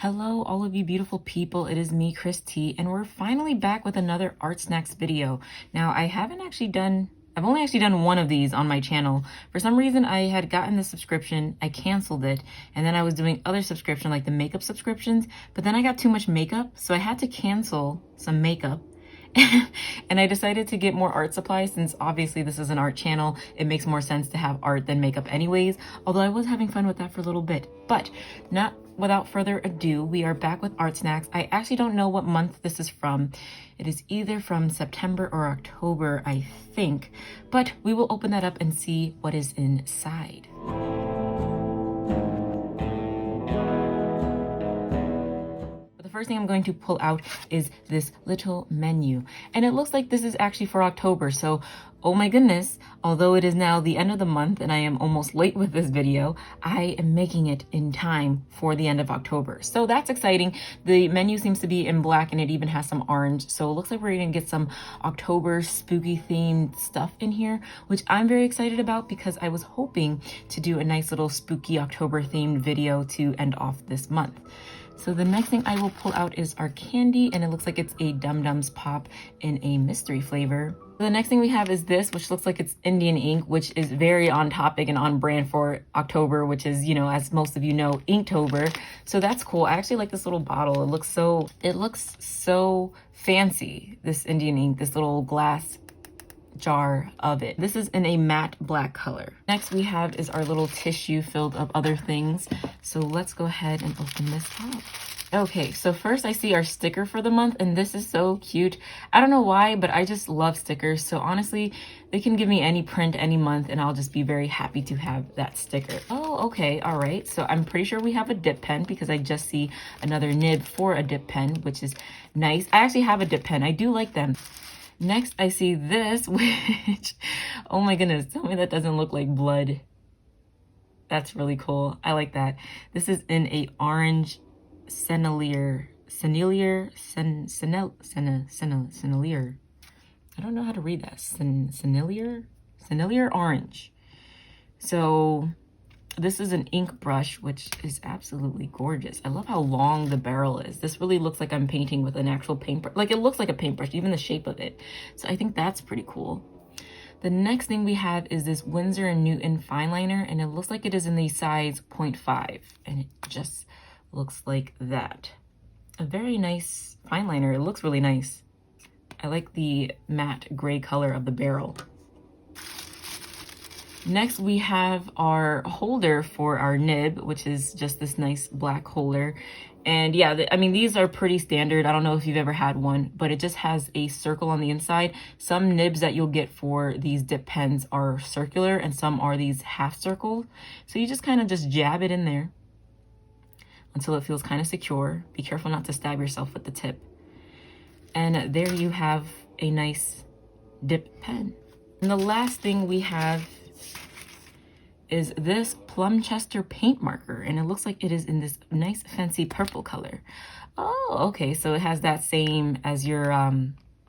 Hello, all of you beautiful people. It is me, Chris T, and we're finally back with another ArtSnacks video. Now, I've only actually done one of these on my channel. For some reason, I had gotten the subscription, I canceled it, and then I was doing other subscription, like the makeup subscriptions, but then I got too much makeup, so I had to cancel some makeup. And I decided to get more art supplies since obviously this is an art channel. It makes more sense to have art than makeup anyways, although I was having fun with that for a little bit. But not without further ado, we are back with ArtSnacks. I actually don't know what month this is from. It is either from September or October, I think, but we will open that up and see what is inside. First thing I'm going to pull out is this little menu, and it looks like this is actually for October. So oh my goodness, although it is now the end of the month and I am almost late with this video, I am making it in time for the end of October, so that's exciting. The menu seems to be in black and it even has some orange, so it looks like we're gonna get some October spooky themed stuff in here, which I'm very excited about because I was hoping to do a nice little spooky October themed video to end off this month. So the next thing I will pull out is our candy, and it looks like it's a Dum Dums Pop in a mystery flavor. The next thing we have is this, which looks like it's Indian ink, which is very on topic and on brand for October, which is, you know, as most of you know, Inktober. So that's cool. I actually like this little bottle. It looks so fancy, this Indian ink, this little glass jar of it. This is in a matte black color. Next we have is our little tissue filled of other things. So let's go ahead and open this up. Okay, so first I see our sticker for the month, and this is so cute. I don't know why, but I just love stickers. So honestly, they can give me any print any month and I'll just be very happy to have that sticker. Oh, okay, all right. So I'm pretty sure we have a dip pen because I just see another nib for a dip pen, which is nice. I actually have a dip pen. I do like them. Next, I see this, which, oh my goodness, tell me that doesn't look like blood. That's really cool. I like that. This is in a orange senelier. I don't know how to read that. Senelier orange. So this is an ink brush, which is absolutely gorgeous. I love how long the barrel is. This really looks like I'm painting with an actual paintbrush. Like, it looks like a paintbrush, even the shape of it. So I think that's pretty cool. The next thing we have is this Winsor & Newton fine liner, and it looks like it is in the size 0.5, and it just looks like that. A very nice fine liner. It looks really nice. I like the matte gray color of the barrel. Next, we have our holder for our nib, which is just this nice black holder. And yeah, I mean, these are pretty standard. I don't know if you've ever had one, but it just has a circle on the inside. Some nibs that you'll get for these dip pens are circular and some are these half circle. So you just kind of just jab it in there until it feels kind of secure. Be careful not to stab yourself with the tip. And there you have a nice dip pen. And the last thing we have is this Plumchester paint marker, and it looks like it is in this nice fancy purple color. Oh, okay, so it has that same as your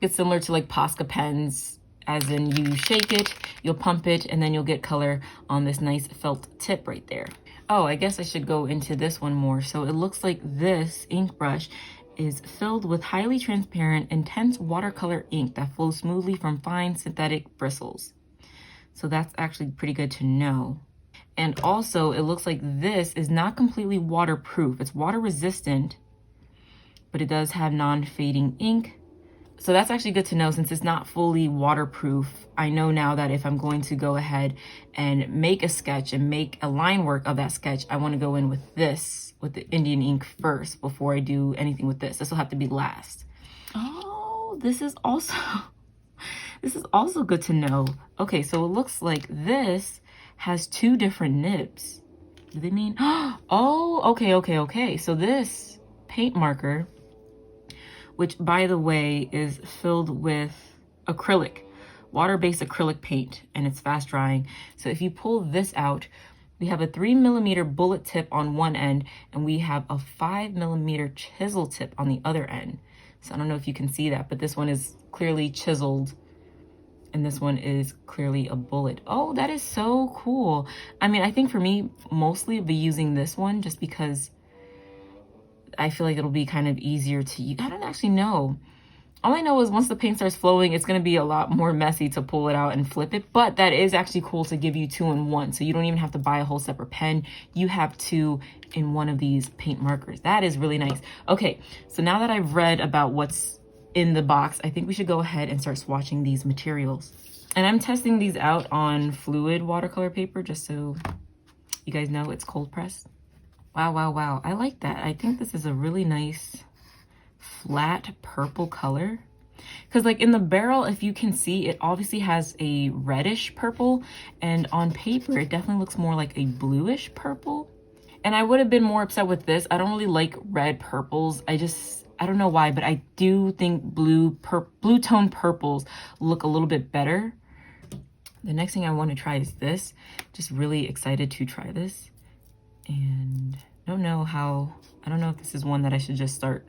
it's similar to like Posca pens, as in you shake it, you'll pump it, and then you'll get color on this nice felt tip right there. Oh, I guess I should go into this one more. So it looks like this ink brush is filled with highly transparent, intense watercolor ink that flows smoothly from fine synthetic bristles. So that's actually pretty good to know. And also, it looks like this is not completely waterproof. It's water resistant, but it does have non-fading ink. So that's actually good to know. Since it's not fully waterproof, I know now that if I'm going to go ahead and make a sketch and make a line work of that sketch, I want to go in with this, with the Indian ink first before I do anything with this. This will have to be last. Oh, this is also good to know. Okay, so it looks like this has two different nibs. Do they mean? Oh, okay. So this paint marker, which by the way is filled with acrylic, water-based acrylic paint, and it's fast drying. So if you pull this out, we have a 3mm bullet tip on one end, and we have a 5mm chisel tip on the other end. So I don't know if you can see that, but this one is clearly chiseled and this one is clearly a bullet. Oh, that is so cool. I mean, I think for me, mostly I'll be using this one just because I feel like it'll be kind of easier to use. I don't actually know. All I know is once the paint starts flowing, it's going to be a lot more messy to pull it out and flip it. But that is actually cool to give you 2-in-1. So you don't even have to buy a whole separate pen. You have 2 in one of these paint markers. That is really nice. Okay, so now that I've read about what's in the box, I think we should go ahead and start swatching these materials. And I'm testing these out on fluid watercolor paper, just so you guys know it's cold pressed. Wow, wow, wow. I like that. I think this is a really nice flat purple color. Because like in the barrel, if you can see, it obviously has a reddish purple. And on paper, it definitely looks more like a bluish purple. And I would have been more upset with this. I don't really like red purples. I don't know why, but I do think blue tone purples look a little bit better. The next thing I want to try is this. Just really excited to try this. And I don't know if this is one that I should just start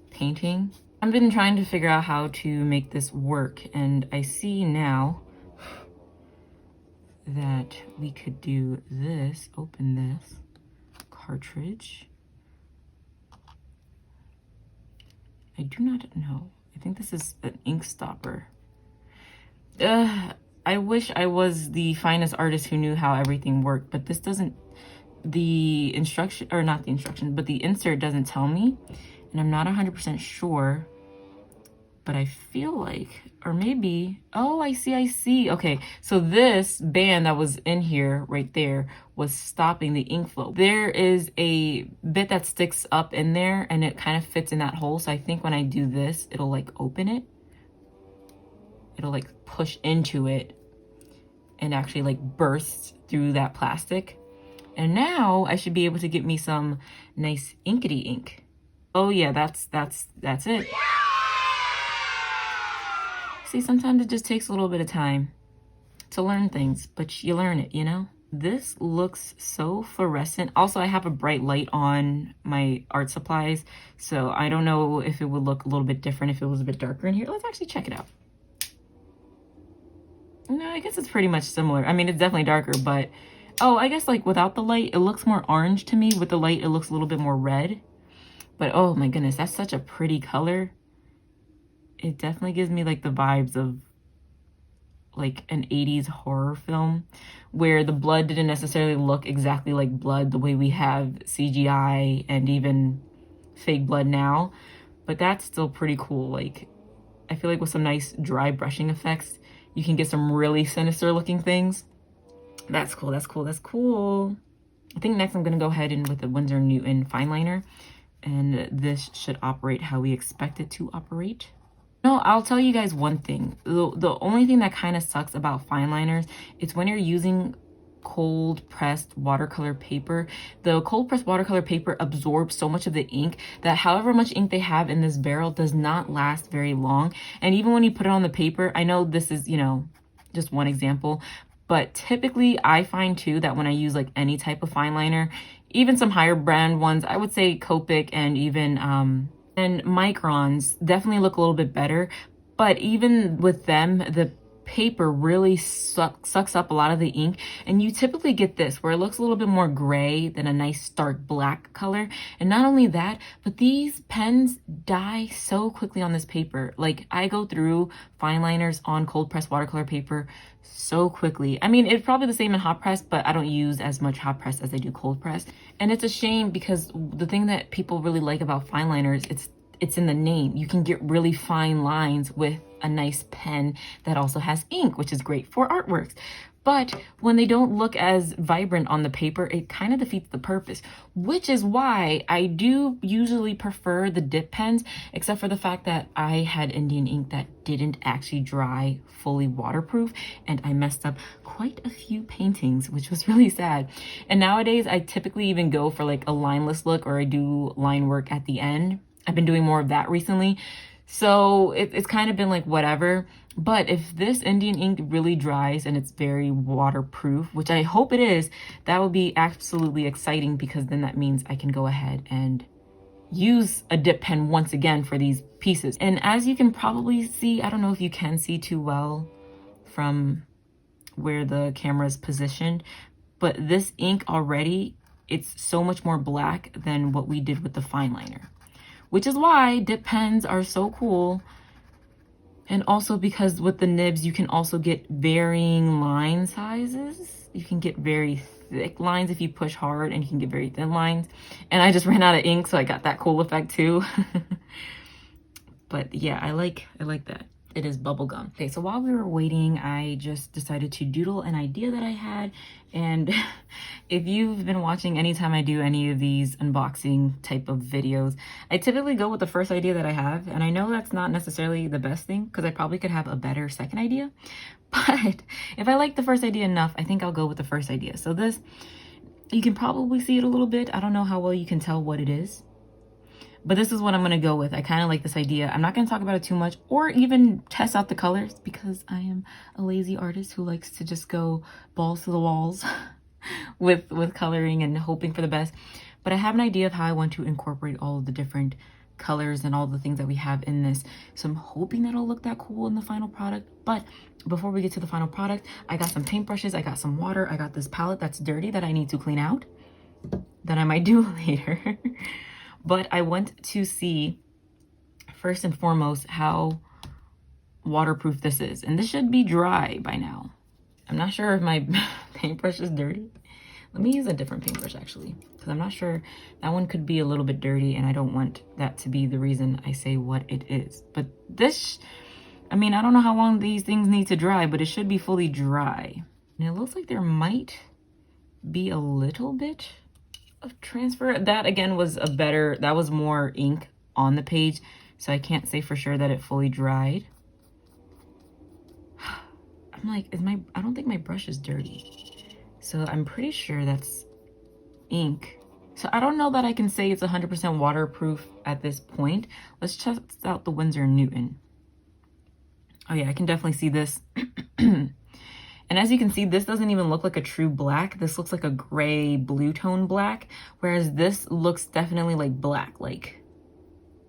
painting. I've been trying to figure out how to make this work, and I see now that we could do this, open this cartridge. I do not know. I think this is an ink stopper. I wish I was the finest artist who knew how everything worked, but this doesn't, the instruction, or not the instruction, but the insert doesn't tell me, and I'm not 100% sure, but I feel like, or maybe, oh, I see. Okay, so this band that was in here, right there, was stopping the ink flow. There is a bit that sticks up in there, and it kind of fits in that hole, so I think when I do this, it'll like open it. It'll like push into it and actually like burst through that plastic. And now I should be able to get me some nice inkety ink. Oh yeah, that's it. See, sometimes it just takes a little bit of time to learn things, but you learn it, you know? This looks so fluorescent. Also, I have a bright light on my art supplies, so I don't know if it would look a little bit different if it was a bit darker in here. Let's actually check it out. No, I guess it's pretty much similar. I mean, it's definitely darker, but oh, I guess like without the light, it looks more orange to me. With the light, it looks a little bit more red. But oh my goodness, that's such a pretty color. It definitely gives me like the vibes of like an 80s horror film where the blood didn't necessarily look exactly like blood the way we have CGI and even fake blood now. But that's still pretty cool. Like, I feel like with some nice dry brushing effects, you can get some really sinister looking things. That's cool, that's cool, that's cool. I think next I'm gonna go ahead and with the Winsor & Newton fine liner, and this should operate how we expect it to operate. No, I'll tell you guys one thing. The only thing that kind of sucks about fine liners is when you're using cold pressed watercolor paper. The cold pressed watercolor paper absorbs so much of the ink that however much ink they have in this barrel does not last very long. And even when you put it on the paper, I know this is, you know, just one example, but typically I find too that when I use like any type of fine liner, even some higher brand ones, I would say Copic and even and Microns definitely look a little bit better. But even with them, the paper really sucks up a lot of the ink, and you typically get this where it looks a little bit more gray than a nice stark black color. And not only that, but these pens die so quickly on this paper. Like, I go through fine liners on cold pressed watercolor paper so quickly. I mean, it's probably the same in hot press, but I don't use as much hot press as I do cold press. And it's a shame because the thing that people really like about fine liners, it's in the name. You can get really fine lines with a nice pen that also has ink, which is great for artworks. But when they don't look as vibrant on the paper, it kind of defeats the purpose, which is why I do usually prefer the dip pens, except for the fact that I had Indian ink that didn't actually dry fully waterproof, and I messed up quite a few paintings, which was really sad. And nowadays, I typically even go for like a lineless look, or I do line work at the end. I've been doing more of that recently. So it's kind of been like whatever. But if this Indian ink really dries and it's very waterproof, which I hope it is, that would be absolutely exciting, because then that means I can go ahead and use a dip pen once again for these pieces. And as you can probably see, I don't know if you can see too well from where the camera is positioned, but this ink already, it's so much more black than what we did with the fine liner. which is why dip pens are so cool. And also because with the nibs, you can also get varying line sizes. You can get very thick lines if you push hard, and you can get very thin lines. And I just ran out of ink, so I got that cool effect too. But yeah, I like that. It is bubblegum. Okay, so while we were waiting, I just decided to doodle an idea that I had. And if you've been watching anytime I do any of these unboxing type of videos, I typically go with the first idea that I have. And I know that's not necessarily the best thing, because I probably could have a better second idea. But if I like the first idea enough, I think I'll go with the first idea. So this, you can probably see it a little bit. I don't know how well you can tell what it is, but this is what I'm going to go with. I kind of like this idea. I'm not going to talk about it too much or even test out the colors, because I am a lazy artist who likes to just go balls to the walls with coloring and hoping for the best. But I have an idea of how I want to incorporate all of the different colors and all the things that we have in this. So I'm hoping that'll look that cool in the final product. But before we get to the final product, I got some paintbrushes, I got some water, I got this palette that's dirty that I need to clean out, that I might do later. But I want to see, first and foremost, how waterproof this is. And this should be dry by now. I'm not sure if my paintbrush is dirty. Let me use a different paintbrush actually, because I'm not sure. That one could be a little bit dirty, and I don't want that to be the reason I say what it is. But this, I mean, I don't know how long these things need to dry, but it should be fully dry. And it looks like there might be a little bit of transfer. That again was that was more ink on the page, so I can't say for sure that it fully dried. I'm like, I don't think my brush is dirty, so I'm pretty sure that's ink. So I don't know that I can say it's 100% waterproof at this point. Let's test out the Winsor & Newton. Oh yeah, I can definitely see this. And as you can see, this doesn't even look like a true black. This looks like a gray blue tone black, whereas this looks definitely like black, like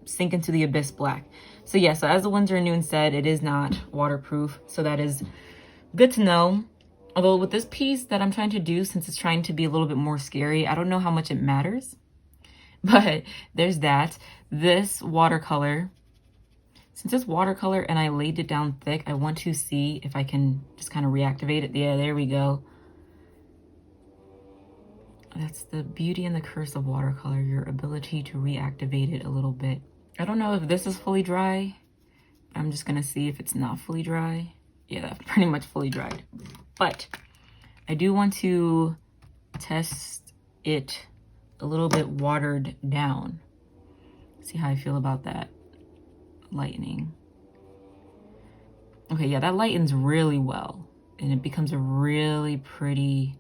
sink into the abyss black. So yeah, so as the Winsor & Newton said, it is not waterproof. So that is good to know. Although with this piece that I'm trying to do, since it's trying to be a little bit more scary, I don't know how much it matters. But there's that. This watercolor, since it's watercolor and I laid it down thick, I want to see if I can just kind of reactivate it. Yeah, there we go. That's the beauty and the curse of watercolor, your ability to reactivate it a little bit. I don't know if this is fully dry. I'm just gonna see if it's not fully dry. Yeah, that's pretty much fully dried. But I do want to test it a little bit watered down. See how I feel about that lightening. Okay, yeah, that lightens really well, and it becomes a really pretty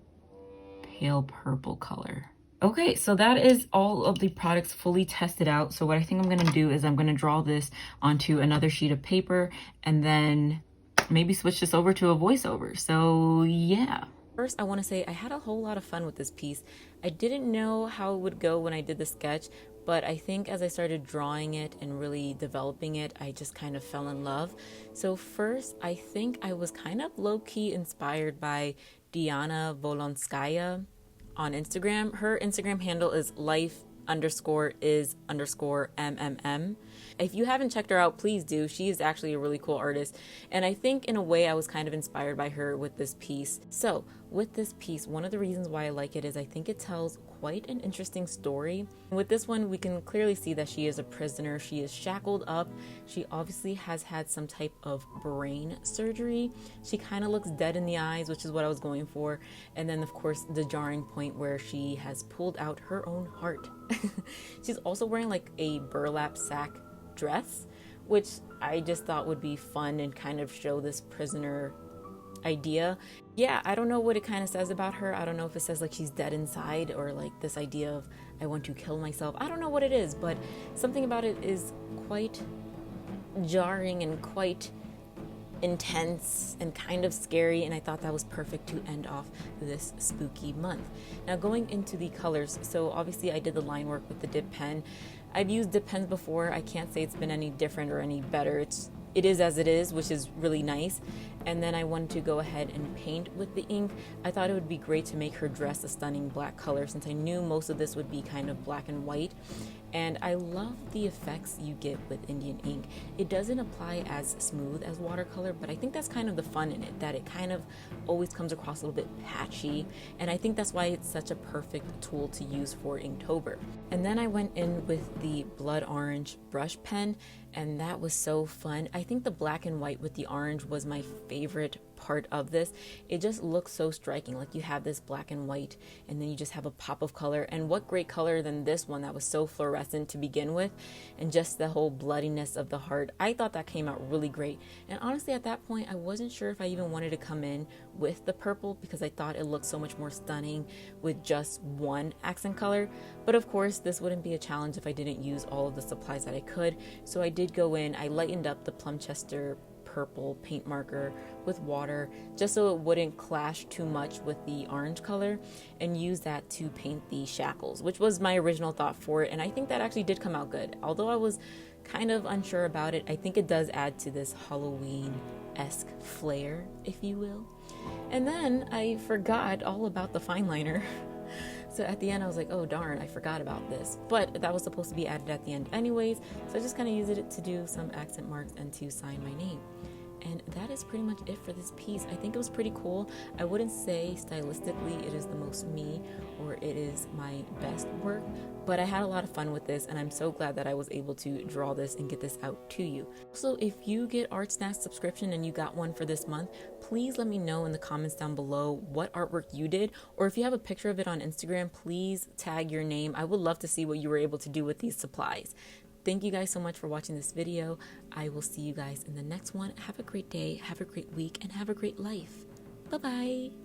pale purple color. Okay, so that is all of the products fully tested out. So what I think I'm gonna do is I'm gonna draw this onto another sheet of paper and then maybe switch this over to a voiceover. So yeah. First, I want to say I had a whole lot of fun with this piece. I didn't know how it would go when I did the sketch, but I think as I started drawing it and really developing it, I just kind of fell in love. So first, I think I was kind of low-key inspired by Diana Volonskaya on Instagram. Her Instagram handle is life_is_MMM. If you haven't checked her out, please do. She is actually a really cool artist. And I think in a way I was kind of inspired by her with this piece. So with this piece, one of the reasons why I like it is I think it tells quite an interesting story. With this one, we can clearly see that she is a prisoner. She is shackled up. She obviously has had some type of brain surgery. She kind of looks dead in the eyes, which is what I was going for. And then of course the jarring point where she has pulled out her own heart. She's also wearing like a burlap sack dress, which I just thought would be fun and kind of show this prisoner idea. Yeah, I don't know what it kind of says about her. I don't know if it says like she's dead inside or like this idea of I want to kill myself. I don't know what it is, but something about it is quite jarring and quite intense and kind of scary, and I thought that was perfect to end off this spooky month. Now going into the colors, so obviously I did the line work with the dip pen. I've used dip pens before. I can't say it's been any different or any better. It's it is as it is, which is really nice. And then I wanted to go ahead and paint with the ink. I thought it would be great to make her dress a stunning black color, since I knew most of this would be kind of black and white. And I love the effects you get with Indian ink. It doesn't apply as smooth as watercolor, but I think that's kind of the fun in it, that it kind of always comes across a little bit patchy. And I think that's why it's such a perfect tool to use for Inktober. And then I went in with the blood orange brush pen, and that was so fun. I think the black and white with the orange was my favorite part of this. It just looks so striking, like you have this black and white and then you just have a pop of color. And what great color than this one that was so fluorescent to begin with, and just the whole bloodiness of the heart. I thought that came out really great. And honestly, at that point I wasn't sure if I even wanted to come in with the purple, because I thought it looked so much more stunning with just one accent color. But of course this wouldn't be a challenge if I didn't use all of the supplies that I could. So I did go in, I lightened up the Plumchester purple paint marker with water just so it wouldn't clash too much with the orange color, and use that to paint the shackles, which was my original thought for it. And I think that actually did come out good. Although I was kind of unsure about it, I think it does add to this Halloween-esque flair, if you will. And then I forgot all about the fine liner. So at the end I was like, oh darn, I forgot about this. But that was supposed to be added at the end anyways, so I just kind of used it to do some accent marks and to sign my name. And that is pretty much it for this piece. I think it was pretty cool. I wouldn't say stylistically it is the most me or it is my best work, but I had a lot of fun with this, and I'm so glad that I was able to draw this and get this out to you. So if you get ArtSnacks subscription and you got one for this month, please let me know in the comments down below what artwork you did, or if you have a picture of it on Instagram, please tag your name. I would love to see what you were able to do with these supplies. Thank you guys so much for watching this video. I will see you guys in the next one. Have a great day, have a great week, and have a great life. Bye-bye.